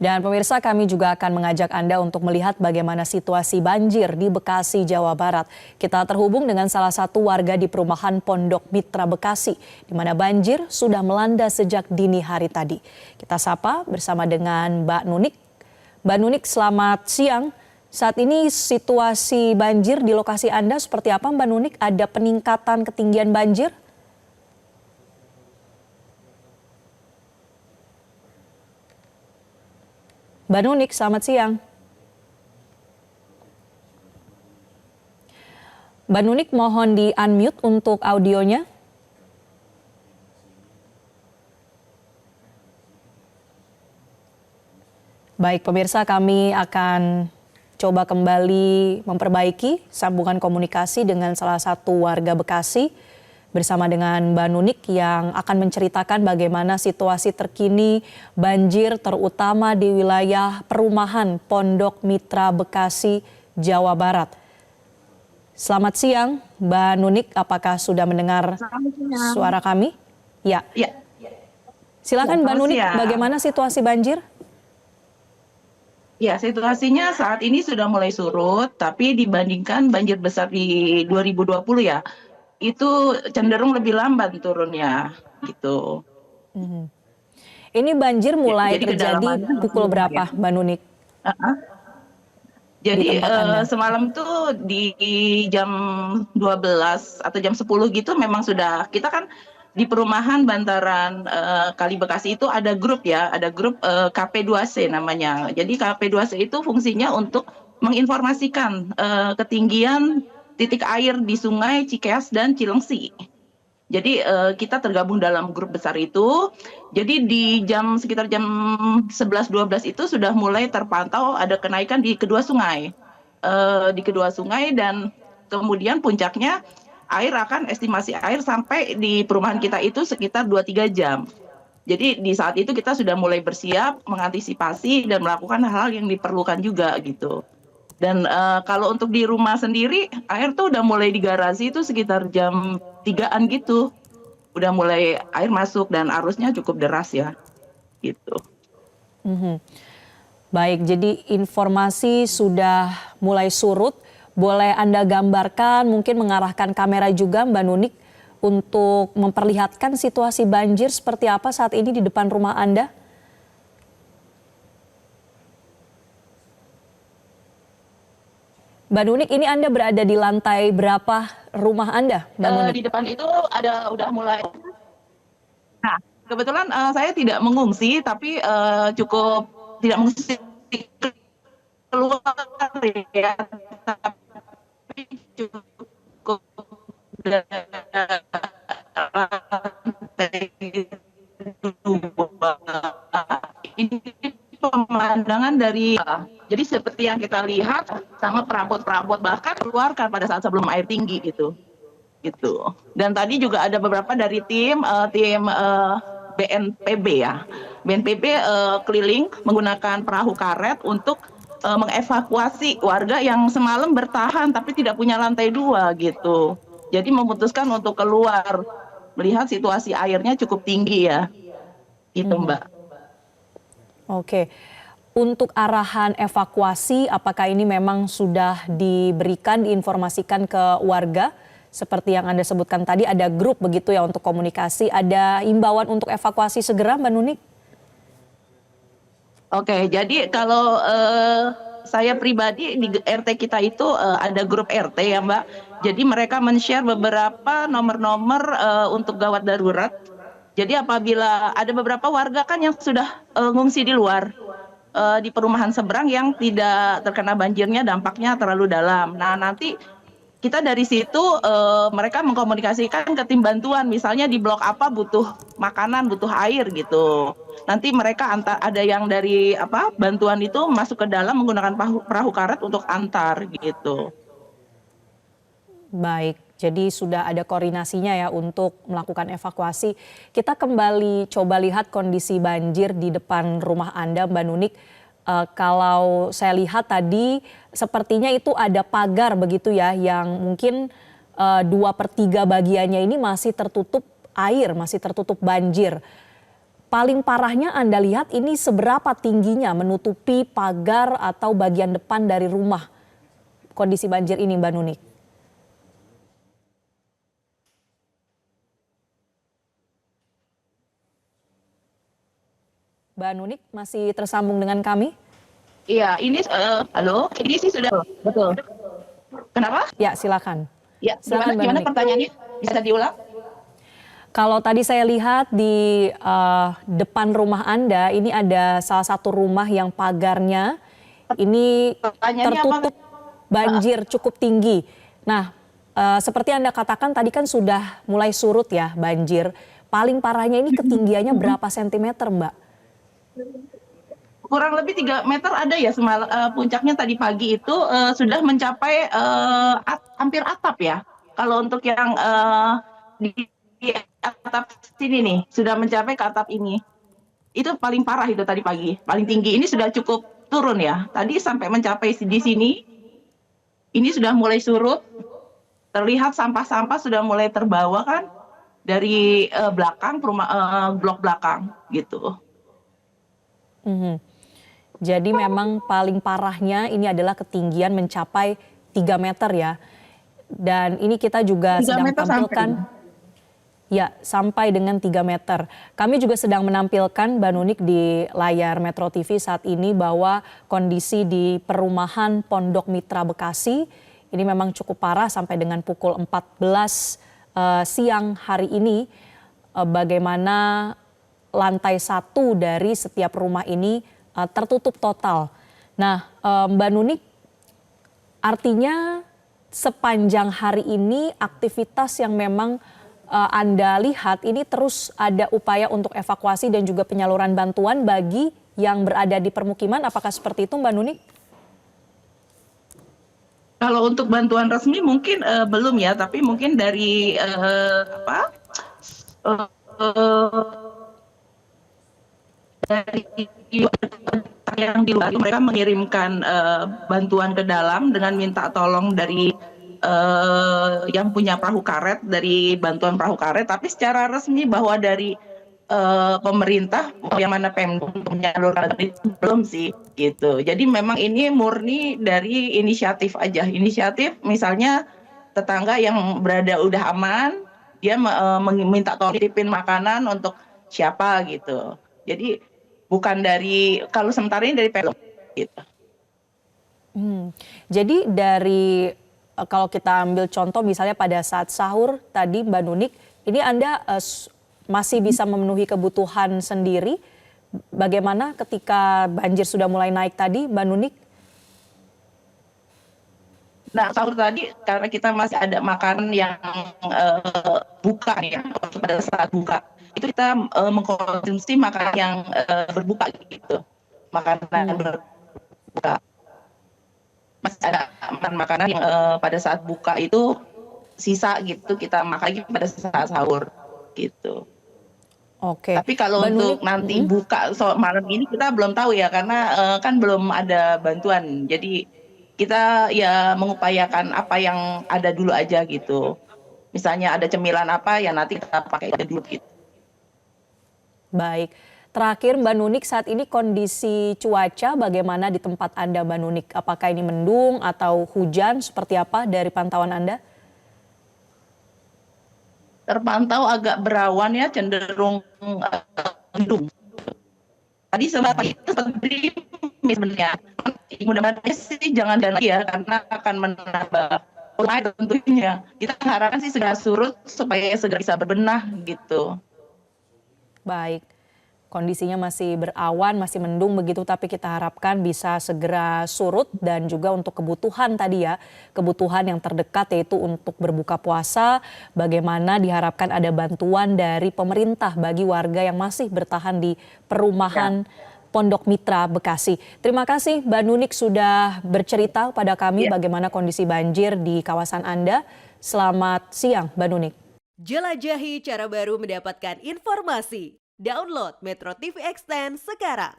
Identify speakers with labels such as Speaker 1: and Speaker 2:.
Speaker 1: Dan pemirsa, kami juga akan mengajak Anda untuk melihat bagaimana situasi banjir di Bekasi, Jawa Barat. Kita terhubung dengan salah satu warga di perumahan Pondok Mitra Bekasi, di mana banjir sudah melanda sejak dini hari tadi. Kita sapa bersama dengan Mbak Nunik. Mbak Nunik, selamat siang. Saat ini situasi banjir di lokasi Anda seperti apa, Mbak Nunik? Ada peningkatan ketinggian banjir? Mbak Nunik, selamat siang. Mbak Nunik, mohon di-unmute untuk audionya. Baik, pemirsa, kami akan coba kembali memperbaiki sambungan komunikasi dengan salah satu warga Bekasi bersama dengan Mbak Nunik yang akan menceritakan bagaimana situasi terkini banjir terutama di wilayah perumahan Pondok Mitra Bekasi, Jawa Barat. Selamat siang, Mbak Nunik, apakah sudah mendengar suara kami? Ya. Silakan Mbak Nunik, bagaimana situasi banjir?
Speaker 2: Ya, situasinya saat ini sudah mulai surut, tapi dibandingkan banjir besar di 2020 ya, itu cenderung lebih lambat turunnya, gitu.
Speaker 1: Ini banjir mulai
Speaker 2: Jadi
Speaker 1: terjadi
Speaker 2: kedalamannya
Speaker 1: pukul berapa, Mbak Nunik?
Speaker 2: Jadi
Speaker 1: tempat Anda?
Speaker 2: semalam tuh di jam 12 atau jam 10 gitu memang sudah, kita kan di perumahan bantaran Kali Bekasi itu ada grup ya, ada grup KP2C namanya. Jadi KP2C itu fungsinya untuk menginformasikan ketinggian titik air di Sungai Cikeas dan Cilengsi. Jadi kita tergabung dalam grup besar itu. Jadi di sekitar jam 11-12 itu sudah mulai terpantau ada kenaikan di kedua sungai. Dan kemudian puncaknya estimasi air sampai di perumahan kita itu sekitar 2-3 jam. Jadi di saat itu kita sudah mulai bersiap, mengantisipasi dan melakukan hal yang diperlukan juga gitu. Dan kalau untuk di rumah sendiri, air tuh udah mulai di garasi itu sekitar jam 3-an gitu. Udah mulai air masuk dan arusnya cukup deras ya, gitu.
Speaker 1: Baik, jadi informasi sudah mulai surut. Boleh Anda gambarkan, mungkin mengarahkan kamera juga Mbak Nunik untuk memperlihatkan situasi banjir seperti apa saat ini di depan rumah Anda? Mbak Nunik, ini Anda berada di lantai berapa rumah Anda, Mbak Nunik?
Speaker 2: Di depan itu udah mulai. Nah, kebetulan saya tidak mengungsi, tapi cukup tidak mengungsi keluar ya, tapi cukup ini pemandangan dari, jadi seperti yang kita lihat sama perabot-perabot bahkan keluarkan pada saat sebelum air tinggi gitu. Dan tadi juga ada beberapa dari tim BNPB ya. BNPB keliling menggunakan perahu karet untuk mengevakuasi warga yang semalam bertahan tapi tidak punya lantai 2 gitu. Jadi memutuskan untuk keluar melihat situasi airnya cukup tinggi ya. Gitu Mbak.
Speaker 1: Oke. Untuk arahan evakuasi, apakah ini memang sudah diberikan, diinformasikan ke warga? Seperti yang Anda sebutkan tadi, ada grup begitu ya untuk komunikasi. Ada imbauan untuk evakuasi segera, Mbak Nunik?
Speaker 2: Oke, jadi kalau saya pribadi di RT kita itu ada grup RT ya Mbak. Jadi mereka men-share beberapa nomor-nomor untuk gawat darurat. Jadi apabila ada beberapa warga kan yang sudah ngungsi di luar, di perumahan seberang yang tidak terkena banjirnya, dampaknya terlalu dalam. Nah nanti kita dari situ mereka mengkomunikasikan ke tim bantuan, misalnya di blok apa butuh makanan, butuh air gitu. Nanti mereka ada yang dari bantuan itu masuk ke dalam menggunakan perahu karet untuk antar gitu.
Speaker 1: Baik, jadi sudah ada koordinasinya ya untuk melakukan evakuasi. Kita kembali coba lihat kondisi banjir di depan rumah Anda, Mbak Nunik. Kalau saya lihat tadi sepertinya itu ada pagar begitu ya, yang mungkin 2/3 bagiannya ini masih tertutup air, masih tertutup banjir. paling parahnya Anda lihat ini seberapa tingginya menutupi pagar atau bagian depan dari rumah kondisi banjir ini, Mbak Nunik? Mbak Nunik masih tersambung dengan kami?
Speaker 2: Iya, ini halo, ini sih sudah betul. Kenapa?
Speaker 1: Ya, silakan.
Speaker 2: Ya,
Speaker 1: Silakan, Mbak
Speaker 2: gimana
Speaker 1: Nunik.
Speaker 2: pertanyaannya? Bisa diulang?
Speaker 1: Kalau tadi saya lihat di depan rumah Anda, ini ada salah satu rumah yang pagarnya ini
Speaker 2: Pertanyaannya apa?
Speaker 1: tertutup banjir cukup tinggi. Nah, seperti Anda katakan tadi kan sudah mulai surut ya banjir. Paling parahnya ini ketinggiannya berapa sentimeter, Mbak?
Speaker 2: Kurang lebih 3 meter ada ya semalam, puncaknya tadi pagi itu sudah mencapai hampir atap ya. Kalau untuk yang di atap sini nih sudah mencapai ke atap ini. Itu paling parah itu tadi pagi, paling tinggi. Ini sudah cukup turun ya. Tadi sampai mencapai di sini. Ini sudah mulai surut. Terlihat sampah-sampah sudah mulai terbawa kan dari belakang blok belakang gitu.
Speaker 1: Jadi memang paling parahnya ini adalah ketinggian mencapai 3 meter ya. Dan ini kita juga
Speaker 2: 3
Speaker 1: sedang
Speaker 2: meter
Speaker 1: tampilkan. Ya, sampai dengan 3 meter. Kami juga sedang menampilkan Mbak Nunik di layar Metro TV saat ini bahwa kondisi di perumahan Pondok Mitra Bekasi ini memang cukup parah sampai dengan pukul 14 siang hari ini. Bagaimana lantai 1 dari setiap rumah ini tertutup total. Nah, Mbak Nunik, artinya sepanjang hari ini aktivitas yang memang Anda lihat ini terus ada upaya untuk evakuasi dan juga penyaluran bantuan bagi yang berada di permukiman. Apakah seperti itu, Mbak Nunik?
Speaker 2: Kalau untuk bantuan resmi mungkin belum ya, tapi mungkin dari dari yang di luar mereka mengirimkan bantuan ke dalam dengan minta tolong dari yang punya perahu karet, dari bantuan perahu karet, tapi secara resmi bahwa dari pemerintah yang mana Pemda menyalurkan itu belum sih gitu. Jadi memang ini murni dari inisiatif aja. Inisiatif misalnya tetangga yang berada udah aman, dia meminta tolong titipin makanan untuk siapa gitu. Jadi bukan dari, kalau sementara ini dari Pemda gitu.
Speaker 1: Jadi dari kalau kita ambil contoh misalnya pada saat sahur tadi Mbak Nunik, ini Anda masih bisa memenuhi kebutuhan sendiri. Bagaimana ketika banjir sudah mulai naik tadi, Mbak Nunik?
Speaker 2: Nah, sahur tadi karena kita masih ada makanan yang buka ya, pada saat buka itu kita mengkonsumsi makanan yang berbuka gitu, makanan berbuka. Masih ada makanan yang pada saat buka itu sisa gitu, kita makan lagi pada saat sahur gitu.
Speaker 1: Oke.
Speaker 2: Tapi kalau
Speaker 1: Mbak
Speaker 2: untuk
Speaker 1: Nunik,
Speaker 2: nanti buka malam ini kita belum tahu ya, karena kan belum ada bantuan. Jadi kita ya mengupayakan apa yang ada dulu aja gitu. Misalnya ada cemilan apa ya nanti kita pakai dulu gitu.
Speaker 1: baik. Terakhir Mbak Nunik, saat ini kondisi cuaca bagaimana di tempat Anda, Mbak Nunik? Apakah ini mendung atau hujan, seperti apa dari pantauan Anda?
Speaker 2: Terpantau agak berawan ya, cenderung mendung. Tadi sempat seperti sebenarnya, mudah-mudahan sih jangan lagi ya, karena akan menambah air tentunya. Kita harapkan sih segera surut supaya segera bisa berbenah gitu.
Speaker 1: Baik, kondisinya masih berawan, masih mendung begitu, tapi kita harapkan bisa segera surut. Dan juga untuk kebutuhan tadi ya, kebutuhan yang terdekat yaitu untuk berbuka puasa, bagaimana diharapkan ada bantuan dari pemerintah bagi warga yang masih bertahan di perumahan Pondok Mitra Bekasi. Terima kasih Mbak Nunik sudah bercerita pada kami bagaimana kondisi banjir di kawasan Anda. Selamat siang Mbak Nunik.
Speaker 3: Jelajahi cara baru mendapatkan informasi. Download Metro TV Extend sekarang.